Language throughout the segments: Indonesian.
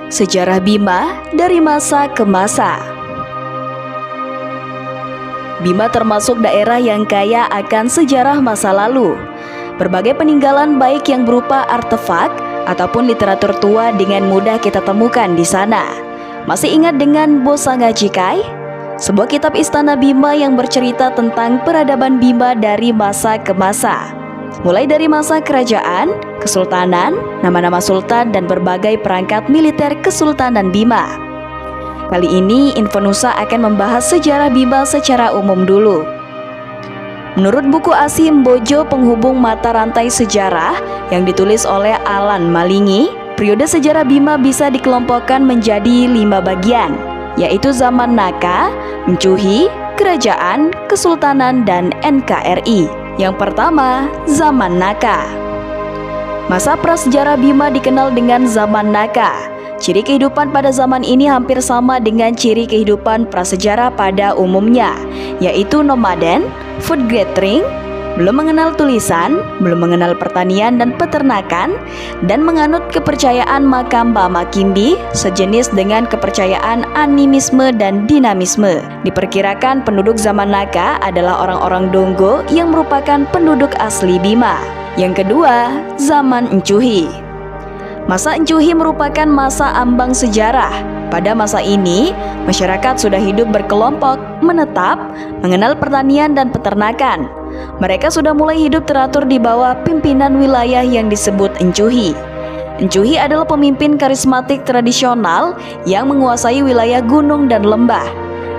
Sejarah Bima dari masa ke masa. Bima termasuk daerah yang kaya akan sejarah masa lalu. Berbagai peninggalan baik yang berupa artefak ataupun literatur tua dengan mudah kita temukan di sana. Masih ingat dengan Bosanga Chikai? Sebuah kitab istana Bima yang bercerita tentang peradaban Bima dari masa ke masa. Mulai dari masa kerajaan, kesultanan, nama-nama sultan dan berbagai perangkat militer Kesultanan Bima. Kali ini Infonusa akan membahas sejarah Bima secara umum dulu. Menurut buku Asim Bojo Penghubung Mata Rantai Sejarah yang ditulis oleh Alan Malingi, periode sejarah Bima bisa dikelompokkan menjadi 5 bagian, yaitu zaman Naka, Mecuhi, Kerajaan, Kesultanan, dan NKRI. Yang pertama, zaman Naka. Masa prasejarah Bima dikenal dengan zaman Naka. Ciri kehidupan pada zaman ini hampir sama dengan ciri kehidupan prasejarah pada umumnya, yaitu nomaden, food gathering, belum mengenal tulisan, belum mengenal pertanian dan peternakan, dan menganut kepercayaan Makamba Makimbi sejenis dengan kepercayaan animisme dan dinamisme. Diperkirakan penduduk zaman Naka adalah orang-orang Donggo yang merupakan penduduk asli Bima. Yang kedua, zaman Mecuhi. Masa Mecuhi merupakan masa ambang sejarah. Pada masa ini, masyarakat sudah hidup berkelompok, menetap, mengenal pertanian dan peternakan. Mereka sudah mulai hidup teratur di bawah pimpinan wilayah yang disebut Mecuhi. Mecuhi adalah pemimpin karismatik tradisional yang menguasai wilayah gunung dan lembah.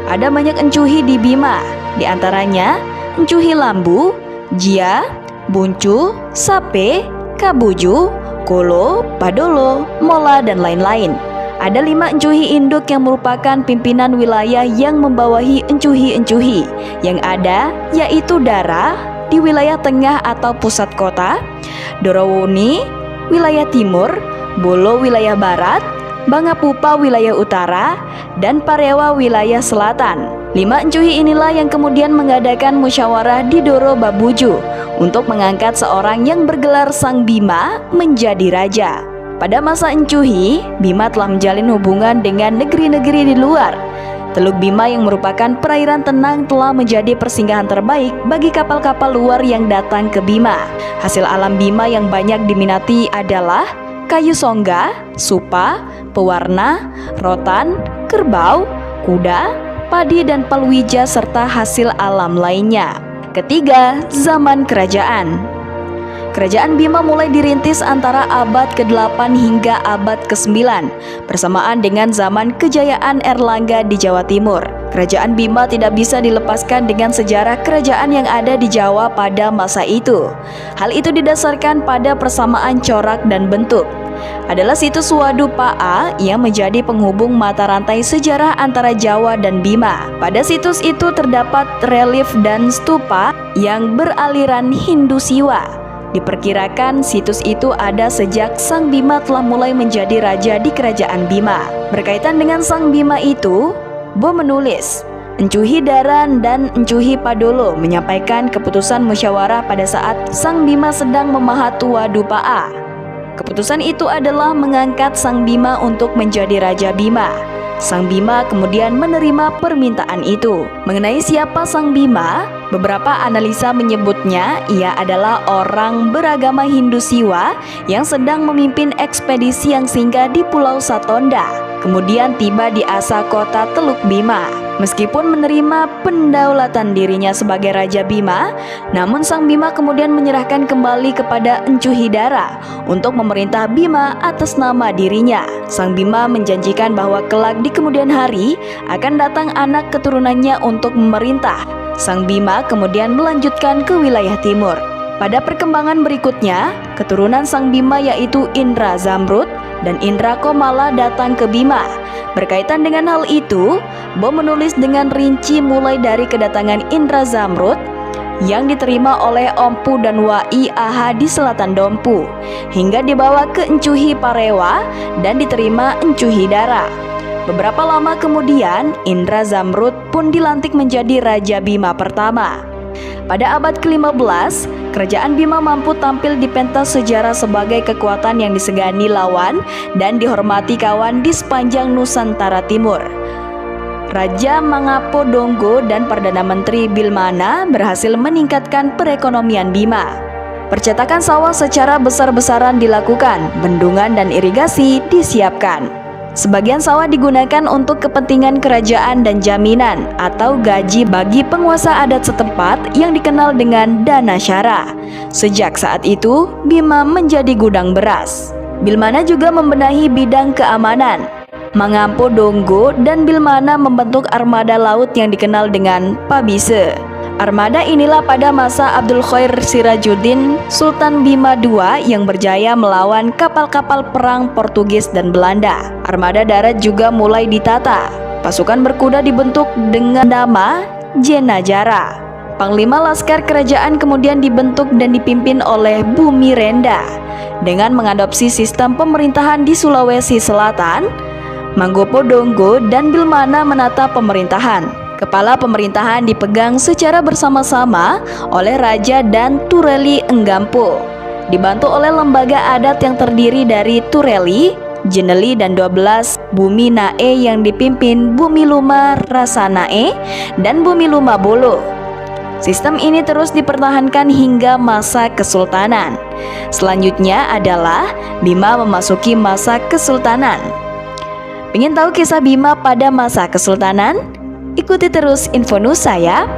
Ada banyak Mecuhi di Bima, di antaranya Mecuhi Lambu, Jia, Buncu, Sape, Kabuju, Kolo, Padolo, Mola, dan lain-lain. Ada 5 Mecuhi induk yang merupakan pimpinan wilayah yang membawahi Mecuhi-Mecuhi yang ada, yaitu Dara di wilayah tengah atau pusat kota, Dorowoni wilayah timur, Bolo wilayah barat, Bangapupa wilayah utara, dan Parewa wilayah selatan. 5 Mecuhi inilah yang kemudian mengadakan musyawarah di Doro Babuju untuk mengangkat seorang yang bergelar Sang Bima menjadi raja. Pada masa Mecuhi, Bima telah menjalin hubungan dengan negeri-negeri di luar. Teluk Bima yang merupakan perairan tenang telah menjadi persinggahan terbaik bagi kapal-kapal luar yang datang ke Bima. Hasil alam Bima yang banyak diminati adalah kayu songga, supa, pewarna, rotan, kerbau, kuda, padi dan palwija serta hasil alam lainnya. Ketiga, zaman kerajaan. Kerajaan Bima mulai dirintis antara abad ke-8 hingga abad ke-9 bersamaan dengan zaman kejayaan Erlangga di Jawa Timur. Kerajaan Bima tidak bisa dilepaskan dengan sejarah kerajaan yang ada di Jawa pada masa itu. Hal itu didasarkan pada persamaan corak dan bentuk. Adalah situs Wadu Pa'a yang menjadi penghubung mata rantai sejarah antara Jawa dan Bima. Pada situs itu terdapat relief dan stupa yang beraliran Hindu Siwa. Diperkirakan situs itu ada sejak Sang Bima telah mulai menjadi raja di kerajaan Bima. Berkaitan dengan Sang Bima itu, Bo menulis, Mecuhi Daran dan Mecuhi Padolo menyampaikan keputusan musyawarah pada saat Sang Bima sedang memahat Wadu Pa'a. Keputusan itu adalah mengangkat Sang Bima untuk menjadi Raja Bima. Sang Bima kemudian menerima permintaan itu. Mengenai siapa Sang Bima, beberapa analisa menyebutnya ia adalah orang beragama Hindu Siwa yang sedang memimpin ekspedisi yang singgah di Pulau Satonda, kemudian tiba di asa kota Teluk Bima. Meskipun menerima pendaulatan dirinya sebagai Raja Bima, namun Sang Bima kemudian menyerahkan kembali kepada Mecuhi Dara untuk memerintah Bima atas nama dirinya. Sang Bima menjanjikan bahwa kelak di kemudian hari akan datang anak keturunannya untuk memerintah. Sang Bima kemudian melanjutkan ke wilayah timur. Pada perkembangan berikutnya, keturunan Sang Bima yaitu Indra Zamrud dan Indra Komala datang ke Bima. Berkaitan dengan hal itu, Bo menulis dengan rinci mulai dari kedatangan Indra Zamrud yang diterima oleh Ompu dan Wai Aha di selatan Dompu, hingga dibawa ke Mecuhi Parewa dan diterima Mecuhi Dara. Beberapa lama kemudian, Indra Zamrud pun dilantik menjadi Raja Bima pertama. Pada abad ke-15, Kerajaan Bima mampu tampil di pentas sejarah sebagai kekuatan yang disegani lawan dan dihormati kawan di sepanjang Nusantara Timur. Raja Mangapo Donggo dan Perdana Menteri Bilmana berhasil meningkatkan perekonomian Bima. Percetakan sawah secara besar-besaran dilakukan, bendungan dan irigasi disiapkan. Sebagian sawah digunakan untuk kepentingan kerajaan dan jaminan atau gaji bagi penguasa adat setempat yang dikenal dengan dana syara. Sejak saat itu, Bima menjadi gudang beras. Bilmana juga membenahi bidang keamanan. Mangapo Donggo dan Bilmana membentuk armada laut yang dikenal dengan Pabise. Armada inilah pada masa Abdul Khair Sirajuddin Sultan Bima II yang berjaya melawan kapal-kapal perang Portugis dan Belanda. Armada darat juga mulai ditata. Pasukan berkuda dibentuk dengan nama Jenajara. Panglima Laskar Kerajaan kemudian dibentuk dan dipimpin oleh Bumi Renda. Dengan mengadopsi sistem pemerintahan di Sulawesi Selatan, Mangopo Donggo dan Bilmana menata pemerintahan. Kepala pemerintahan dipegang secara bersama-sama oleh Raja dan Tureli Enggampo, dibantu oleh lembaga adat yang terdiri dari Tureli, Jeneli dan 12 Bumi Nae yang dipimpin Bumi Luma Rasanae dan Bumi Luma Bolo. Sistem ini terus dipertahankan hingga masa Kesultanan. Selanjutnya adalah Bima memasuki masa Kesultanan. Ingin tahu kisah Bima pada masa Kesultanan? Ikuti terus Info Nusa ya.